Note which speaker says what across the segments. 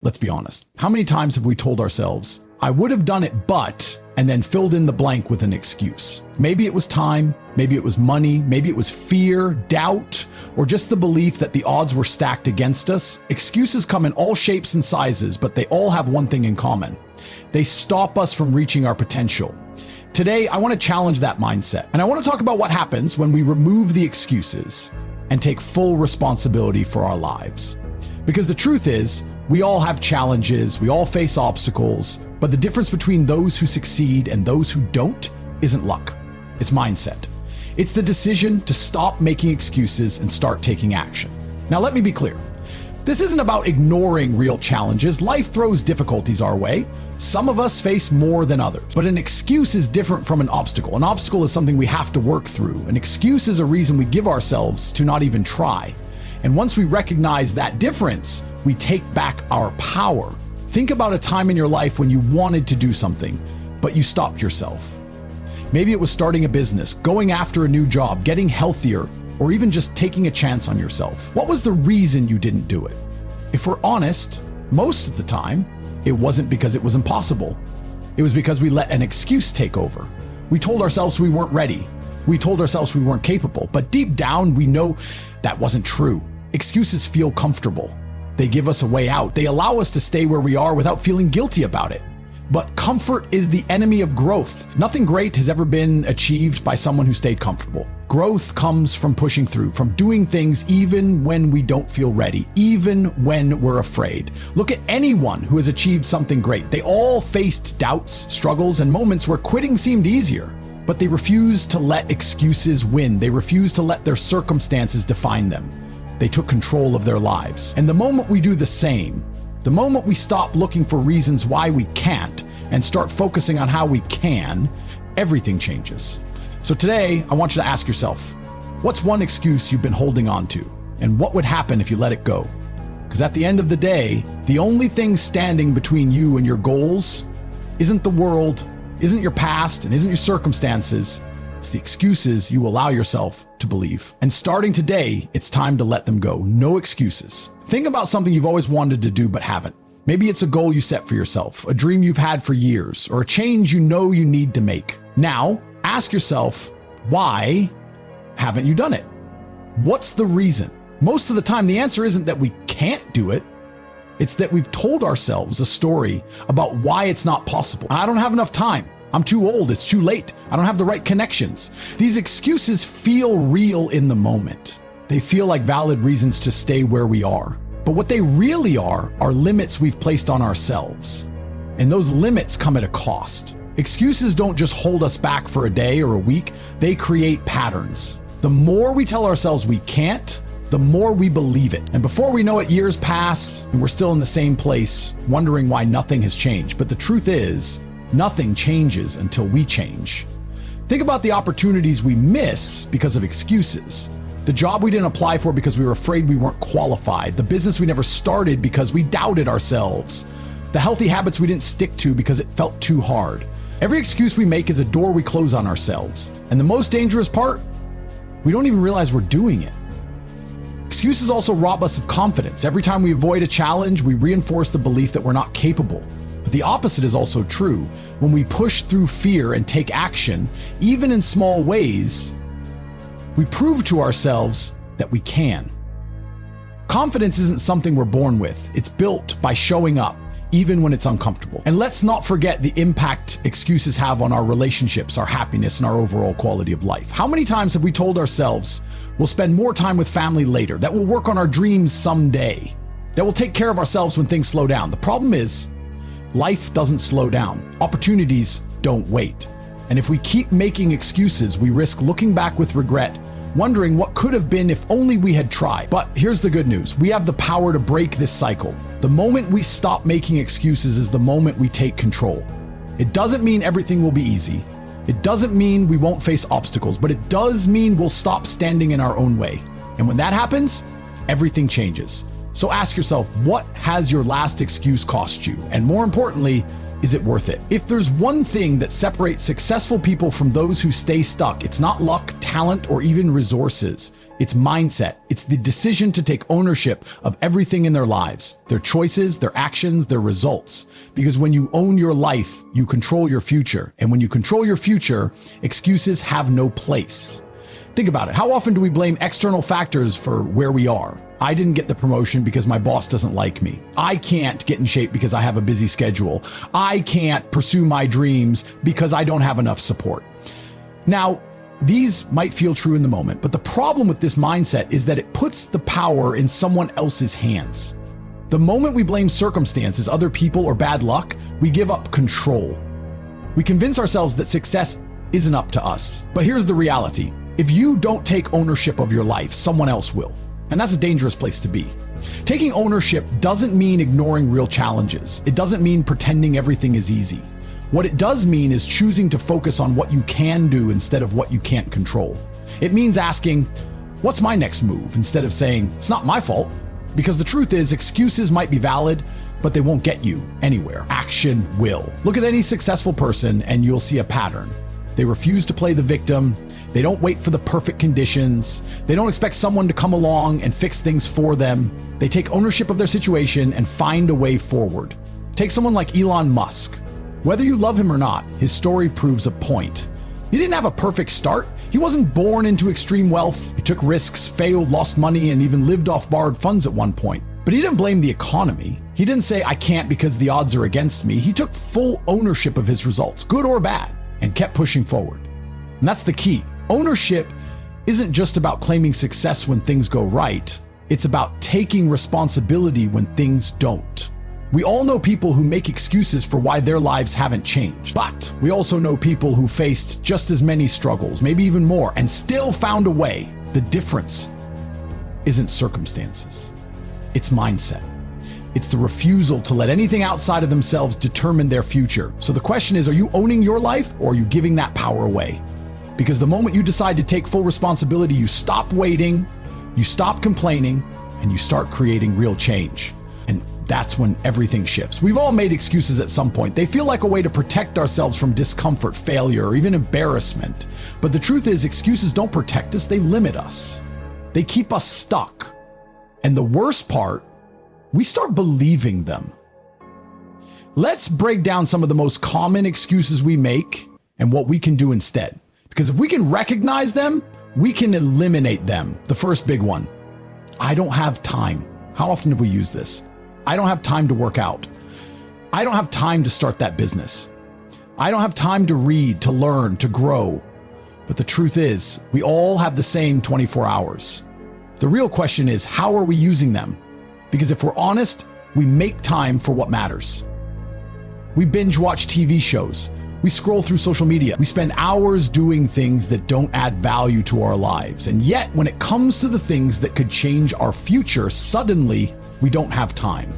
Speaker 1: Let's be honest. How many times have we told ourselves, I would have done it, but, and then filled in the blank with an excuse? Maybe it was time, maybe it was money, maybe it was fear, doubt, or just the belief that the odds were stacked against us. Excuses come in all shapes and sizes, but they all have one thing in common. They stop us from reaching our potential. Today, I want to challenge that mindset, and I want to talk about what happens when we remove the excuses and take full responsibility for our lives. Because the truth is, we all have challenges, we all face obstacles, but the difference between those who succeed and those who don't isn't luck, it's mindset. It's the decision to stop making excuses and start taking action. Now, let me be clear. This isn't about ignoring real challenges. Life throws difficulties our way. Some of us face more than others, but an excuse is different from an obstacle. An obstacle is something we have to work through. An excuse is a reason we give ourselves to not even try. And once we recognize that difference, we take back our power. Think about a time in your life when you wanted to do something, but you stopped yourself. Maybe it was starting a business, going after a new job, getting healthier, or even just taking a chance on yourself. What was the reason you didn't do it? If we're honest, most of the time, it wasn't because it was impossible. It was because we let an excuse take over. We told ourselves we weren't ready. We told ourselves we weren't capable, but deep down, we know that wasn't true. Excuses feel comfortable. They give us a way out. They allow us to stay where we are without feeling guilty about it. But comfort is the enemy of growth. Nothing great has ever been achieved by someone who stayed comfortable. Growth comes from pushing through, from doing things even when we don't feel ready, even when we're afraid. Look at anyone who has achieved something great. They all faced doubts, struggles, and moments where quitting seemed easier. But they refused to let excuses win. They refused to let their circumstances define them. They took control of their lives. And the moment we do the same, the moment we stop looking for reasons why we can't and start focusing on how we can, everything changes. So today, I want you to ask yourself, what's one excuse you've been holding on to? And what would happen if you let it go? Because at the end of the day, the only thing standing between you and your goals isn't the world, isn't your past, and isn't your circumstances. It's the excuses you allow yourself to believe. And starting today, it's time to let them go. No excuses. Think about something you've always wanted to do but haven't. Maybe it's a goal you set for yourself, a dream you've had for years, or a change you know you need to make. Now, ask yourself, why haven't you done it? What's the reason? Most of the time, the answer isn't that we can't do it. It's that we've told ourselves a story about why it's not possible. I don't have enough time. I'm too old. It's too late. I don't have the right connections. These excuses feel real in the moment. They feel like valid reasons to stay where we are. But what they really are limits we've placed on ourselves. And those limits come at a cost. Excuses don't just hold us back for a day or a week. They create patterns. The more we tell ourselves we can't, the more we believe it. And before we know it, years pass and we're still in the same place, wondering why nothing has changed. But the truth is, nothing changes until we change. Think about the opportunities we miss because of excuses. The job we didn't apply for because we were afraid we weren't qualified. The business we never started because we doubted ourselves. The healthy habits we didn't stick to because it felt too hard. Every excuse we make is a door we close on ourselves. And the most dangerous part, we don't even realize we're doing it. Excuses also rob us of confidence. Every time we avoid a challenge, we reinforce the belief that we're not capable. But the opposite is also true. When we push through fear and take action, even in small ways, we prove to ourselves that we can. Confidence isn't something we're born with. It's built by showing up, even when it's uncomfortable. And let's not forget the impact excuses have on our relationships, our happiness, and our overall quality of life. How many times have we told ourselves we'll spend more time with family later, that we'll work on our dreams someday, that we'll take care of ourselves when things slow down? The problem is, life doesn't slow down. Opportunities don't wait. And if we keep making excuses, we risk looking back with regret, wondering what could have been if only we had tried. But here's the good news. We have the power to break this cycle. The moment we stop making excuses is the moment we take control. It doesn't mean everything will be easy. It doesn't mean we won't face obstacles, but it does mean we'll stop standing in our own way. And when that happens, everything changes. So ask yourself, what has your last excuse cost you? And more importantly, is it worth it? If there's one thing that separates successful people from those who stay stuck, it's not luck, talent, or even resources. It's mindset. It's the decision to take ownership of everything in their lives, their choices, their actions, their results. Because when you own your life, you control your future. And when you control your future, excuses have no place. Think about it. How often do we blame external factors for where we are? I didn't get the promotion because my boss doesn't like me. I can't get in shape because I have a busy schedule. I can't pursue my dreams because I don't have enough support. Now, these might feel true in the moment, but the problem with this mindset is that it puts the power in someone else's hands. The moment we blame circumstances, other people, or bad luck, we give up control. We convince ourselves that success isn't up to us. But here's the reality. If you don't take ownership of your life, someone else will. And that's a dangerous place to be. Taking ownership doesn't mean ignoring real challenges. It doesn't mean pretending everything is easy. What it does mean is choosing to focus on what you can do instead of what you can't control. It means asking, what's my next move? Instead of saying, it's not my fault. Because the truth is, excuses might be valid, but they won't get you anywhere. Action will. Look at any successful person and you'll see a pattern. They refuse to play the victim. They don't wait for the perfect conditions. They don't expect someone to come along and fix things for them. They take ownership of their situation and find a way forward. Take someone like Elon Musk. Whether you love him or not, his story proves a point. He didn't have a perfect start. He wasn't born into extreme wealth. He took risks, failed, lost money, and even lived off borrowed funds at one point. But he didn't blame the economy. He didn't say, I can't because the odds are against me. He took full ownership of his results, good or bad, and kept pushing forward. And that's the key. Ownership isn't just about claiming success when things go right. It's about taking responsibility when things don't. We all know people who make excuses for why their lives haven't changed. But we also know people who faced just as many struggles, maybe even more, and still found a way. The difference isn't circumstances. It's mindset. It's the refusal to let anything outside of themselves determine their future. So the question is, are you owning your life or are you giving that power away? Because the moment you decide to take full responsibility, you stop waiting, you stop complaining, and you start creating real change. And that's when everything shifts. We've all made excuses at some point. They feel like a way to protect ourselves from discomfort, failure, or even embarrassment. But the truth is, excuses don't protect us, they limit us. They keep us stuck. And the worst part, we start believing them. Let's break down some of the most common excuses we make and what we can do instead. Because if we can recognize them, we can eliminate them. The first big one, I don't have time. How often have we used this? I don't have time to work out. I don't have time to start that business. I don't have time to read, to learn, to grow. But the truth is, we all have the same 24 hours. The real question is, how are we using them? Because if we're honest, we make time for what matters. We binge watch TV shows. We scroll through social media. We spend hours doing things that don't add value to our lives. And yet, when it comes to the things that could change our future, suddenly we don't have time.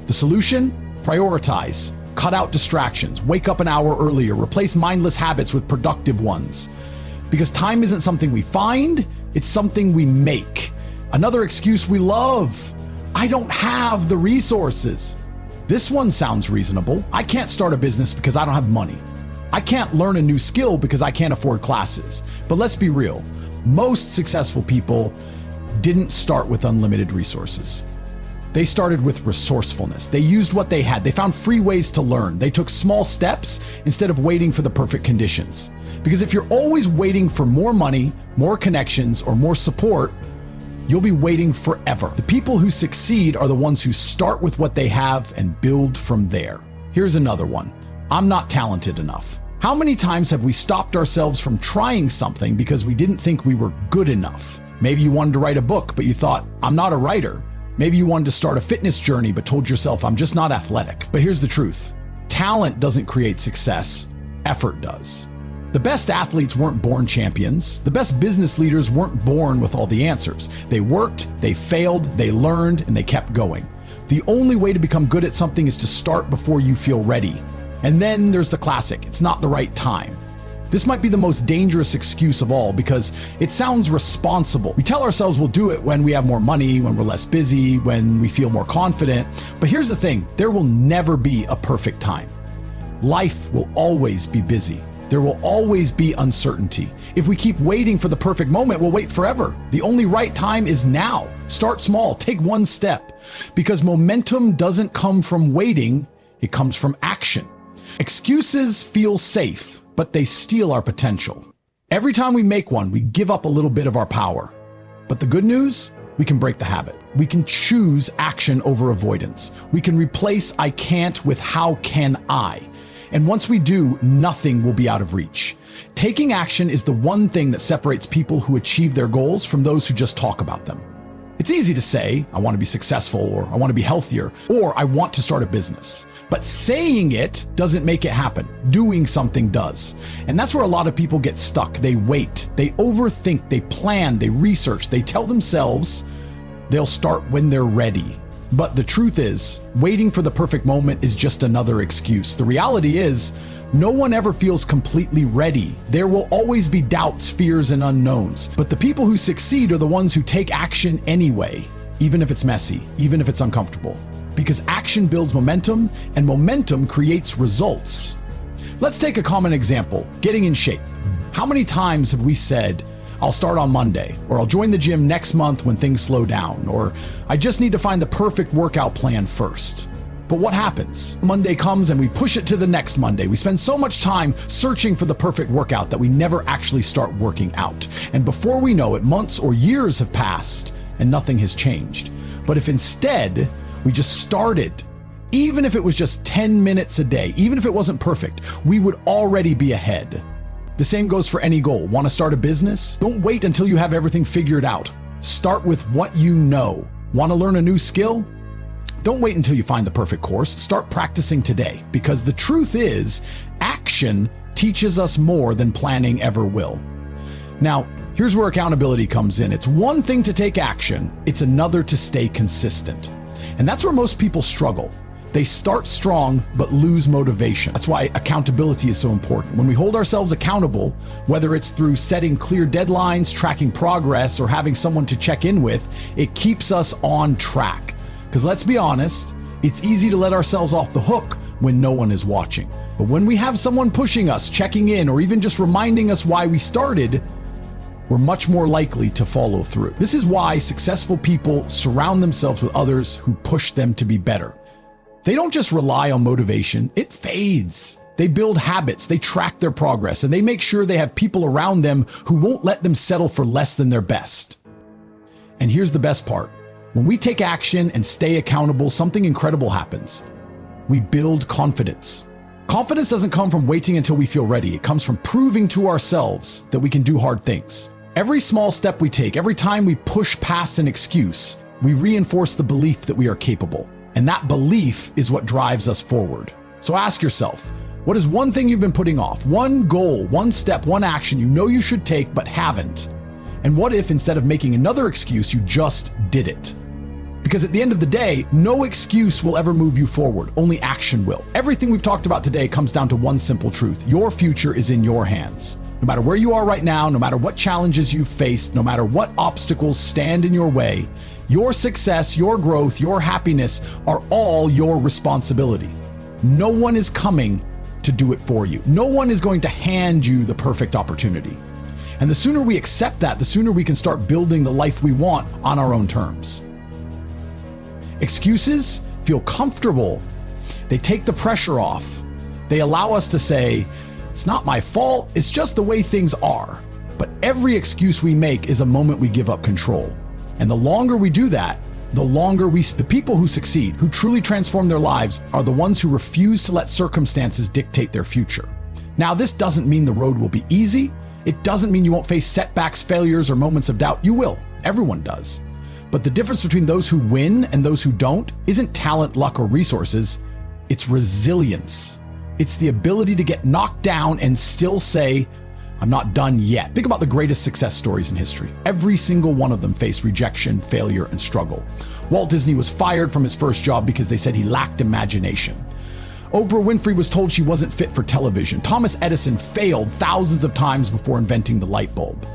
Speaker 1: The solution? Prioritize. Cut out distractions. Wake up an hour earlier. Replace mindless habits with productive ones. Because time isn't something we find, it's something we make. Another excuse we love. I don't have the resources. This one sounds reasonable. I can't start a business because I don't have money. I can't learn a new skill because I can't afford classes. But let's be real. Most successful people didn't start with unlimited resources. They started with resourcefulness. They used what they had. They found free ways to learn. They took small steps instead of waiting for the perfect conditions. Because if you're always waiting for more money, more connections, or more support, you'll be waiting forever. The people who succeed are the ones who start with what they have and build from there. Here's another one. I'm not talented enough. How many times have we stopped ourselves from trying something because we didn't think we were good enough? Maybe you wanted to write a book, but you thought, I'm not a writer. Maybe you wanted to start a fitness journey, but told yourself, I'm just not athletic. But here's the truth. Talent doesn't create success. Effort does. The best athletes weren't born champions. The best business leaders weren't born with all the answers. They worked, they failed, they learned, and they kept going. The only way to become good at something is to start before you feel ready. And then there's the classic, it's not the right time. This might be the most dangerous excuse of all because it sounds responsible. We tell ourselves we'll do it when we have more money, when we're less busy, when we feel more confident. But here's the thing, there will never be a perfect time. Life will always be busy. There will always be uncertainty. If we keep waiting for the perfect moment, we'll wait forever. The only right time is now. Start small, take one step, because momentum doesn't come from waiting, it comes from action. Excuses feel safe, but they steal our potential. Every time we make one, we give up a little bit of our power. But the good news? We can break the habit. We can choose action over avoidance. We can replace I can't with how can I. And once we do, nothing will be out of reach. Taking action is the one thing that separates people who achieve their goals from those who just talk about them. It's easy to say, I want to be successful, or I want to be healthier, or I want to start a business. But saying it doesn't make it happen. Doing something does. And that's where a lot of people get stuck. They wait, they overthink, they plan, they research, they tell themselves they'll start when they're ready. But the truth is, waiting for the perfect moment is just another excuse. The reality is, no one ever feels completely ready. There will always be doubts, fears, and unknowns. But the people who succeed are the ones who take action anyway, even if it's messy, even if it's uncomfortable. Because action builds momentum, and momentum creates results. Let's take a common example, getting in shape. How many times have we said, I'll start on Monday, or I'll join the gym next month when things slow down, or I just need to find the perfect workout plan first? But what happens? Monday comes and we push it to the next Monday. We spend so much time searching for the perfect workout that we never actually start working out. And before we know it, months or years have passed and nothing has changed. But if instead we just started, even if it was just 10 minutes a day, even if it wasn't perfect, we would already be ahead. The same goes for any goal. Want to start a business? Don't wait until you have everything figured out. Start with what you know. Want to learn a new skill? Don't wait until you find the perfect course. Start practicing today, because the truth is, action teaches us more than planning ever will. Now, here's where accountability comes in. It's one thing to take action, it's another to stay consistent. And that's where most people struggle. They start strong, but lose motivation. That's why accountability is so important. When we hold ourselves accountable, whether it's through setting clear deadlines, tracking progress, or having someone to check in with, it keeps us on track. Because let's be honest, it's easy to let ourselves off the hook when no one is watching. But when we have someone pushing us, checking in, or even just reminding us why we started, we're much more likely to follow through. This is why successful people surround themselves with others who push them to be better. They don't just rely on motivation, it fades. They build habits, they track their progress, and they make sure they have people around them who won't let them settle for less than their best. And here's the best part. When we take action and stay accountable, something incredible happens. We build confidence. Confidence doesn't come from waiting until we feel ready. It comes from proving to ourselves that we can do hard things. Every small step we take, every time we push past an excuse, we reinforce the belief that we are capable. And that belief is what drives us forward. So ask yourself, what is one thing you've been putting off? One goal, one step, one action you know you should take but haven't? And what if instead of making another excuse, you just did it? Because at the end of the day, no excuse will ever move you forward, only action will. Everything we've talked about today comes down to one simple truth. Your future is in your hands. No matter where you are right now, no matter what challenges you've faced, no matter what obstacles stand in your way, your success, your growth, your happiness are all your responsibility. No one is coming to do it for you. No one is going to hand you the perfect opportunity. And the sooner we accept that, the sooner we can start building the life we want on our own terms. Excuses feel comfortable. They take the pressure off. They allow us to say, it's not my fault, it's just the way things are. But every excuse we make is a moment we give up control. And the longer we do that, the people who succeed, who truly transform their lives, are the ones who refuse to let circumstances dictate their future. Now, this doesn't mean the road will be easy. It doesn't mean you won't face setbacks, failures, or moments of doubt. You will. Everyone does. But the difference between those who win and those who don't isn't talent, luck, or resources. It's resilience. It's the ability to get knocked down and still say, I'm not done yet. Think about the greatest success stories in history. Every single one of them faced rejection, failure, and struggle. Walt Disney was fired from his first job because they said he lacked imagination. Oprah Winfrey was told she wasn't fit for television. Thomas Edison failed thousands of times before inventing the light bulb.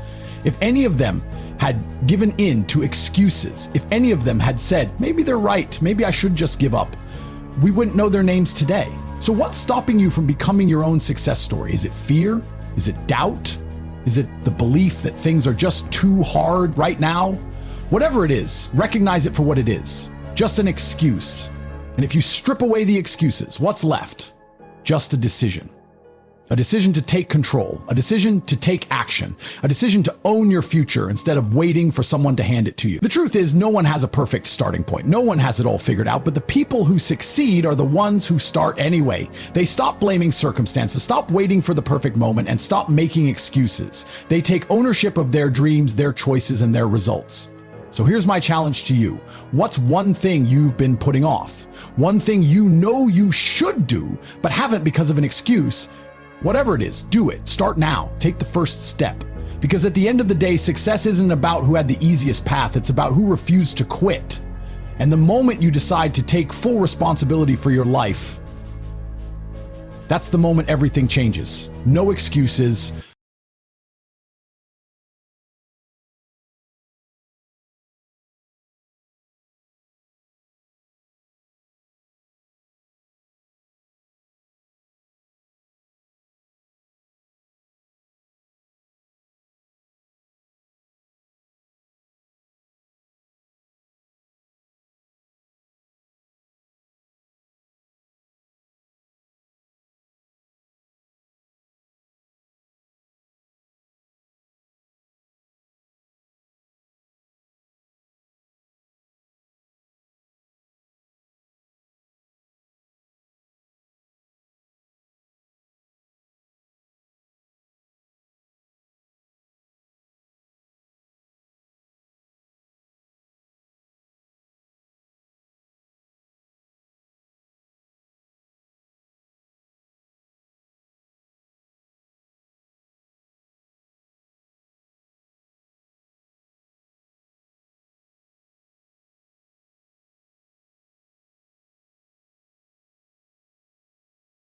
Speaker 1: If any of them had given in to excuses, if any of them had said, maybe they're right, maybe I should just give up, we wouldn't know their names today. So what's stopping you from becoming your own success story? Is it fear? Is it doubt? Is it the belief that things are just too hard right now? Whatever it is, recognize it for what it is. Just an excuse. And if you strip away the excuses, what's left? Just a decision. A decision to take control, a decision to take action, a decision to own your future instead of waiting for someone to hand it to you. The truth is, no one has a perfect starting point. No one has it all figured out, but the people who succeed are the ones who start anyway. They stop blaming circumstances, stop waiting for the perfect moment, and stop making excuses. They take ownership of their dreams, their choices, and their results. So here's my challenge to you. What's one thing you've been putting off? One thing you know you should do, but haven't because of an excuse? Whatever it is, do it. Start now. Take the first step. Because at the end of the day, success isn't about who had the easiest path. It's about who refused to quit. And the moment you decide to take full responsibility for your life, that's the moment everything changes. No excuses,